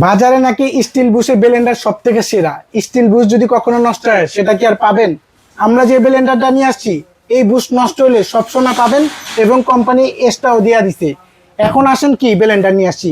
বাজারে নাকি still বুশের Blender সব থেকে সেরা। স্টিল বুশ যদি কখনো নষ্ট হয় সেটা কি আর পাবেন? আমরা যে ব্লেন্ডারটা নিয়ে আসছি এই বুশ নষ্ট হলে সবসময় পাবেন এবং কোম্পানি এক্সট্রাও দিয়ে দিছে। এখন আসেন কি ব্লেন্ডার নিয়ে আসছি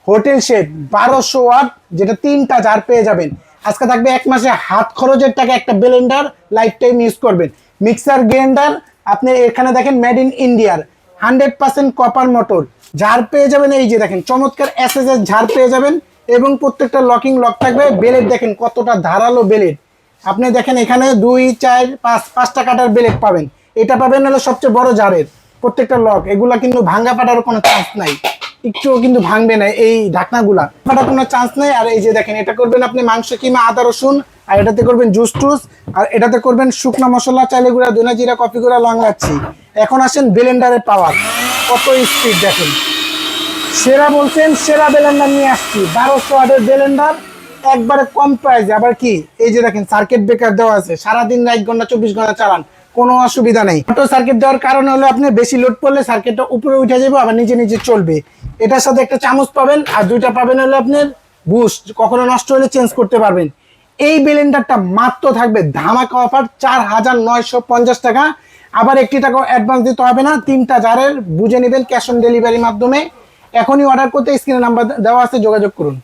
হোটেল শেড 1200 ওয়াট, যেটা 3টা জার পেয়ে যাবেন। আজকে থাকবে 1 মাসে হাত খরচের টাকা একটা ব্লেন্ডার লাইফ টাইম ইউজ করবেন। মিক্সার গ্রাইন্ডার আপনি এখানে দেখেন মেড ইন ইন্ডিয়ার 100% কপার মোটর। ঝাড় পেয়ে যাবেন, এই যে দেখেন চমৎকার এসএসএস ঝাড় পেয়ে যাবেন এবং প্রত্যেকটা লকিং লক থাকবে। বেলেট দেখেন কতটা ধারালো বেলেট। আপনি দেখেন এখানে 2 4 5 5টা কাটার বেলেট পাবেন। এটা পাবেন হলো সবচেয়ে বড় ঝাড়ের প্রত্যেকটা লক। এগুলা কিন্তু ভাঙ্গা ফাটার কোনো চান্স নাই, একটুও কিন্তু ভাঙবে না এই ঢাকনাগুলা, ফাটার কোনো চান্স নাই। আর এই যে দেখেন এটা করবেন আপনি মাংস কিমা আদা রসুন, আর এটাতে করবেন জুস টুস, আর এটাতে করবেন শুকনো মশলা, চাইলে গুঁড়া, ধনে জিরা, কফি গুঁড়া, লং লাচ্ছি। এখন আসেন ব্লেন্ডারের পাওয়ার, কত স্পিড দেখেন। সেরা বলছেন, সেরা ব্লেন্ডার নিয়ে আসছি 1200 ওয়াটের ব্লেন্ডার, একবারে কম প্রাইসে। আবার কি এই যে দেখেন সার্কিট ব্রেকার দেওয়া আছে, সারাদিন 1 ঘন্টা 24 ঘন্টা চালান, কোনো অসুবিধা নেই। অটো সার্কিট দেওয়ার কারণ হলো আপনি বেশি লোড পড়লে সার্কিটটা উপরে উঠে যাবে, আবার নিজে নিজে চলবে। এটার সাথে একটা চামচ পাবেন আর 2টা পাবেন হলো আপনার বুস্ট, কখনো নষ্ট হলে চেঞ্জ করতে পারবেন। এই ব্লেন্ডারটা মাত্র থাকবে ধামাকা অফার 4950 টাকা। আবার 1 টাকাও অ্যাডভান্স দিতে হবে না, 3টা জারের বুঝে নেবেন ক্যাশ অন ডেলিভারির মাধ্যমে। এখনই অর্ডার করতে স্ক্রিনে নাম্বার দেওয়া আছে, যোগাযোগ করুন।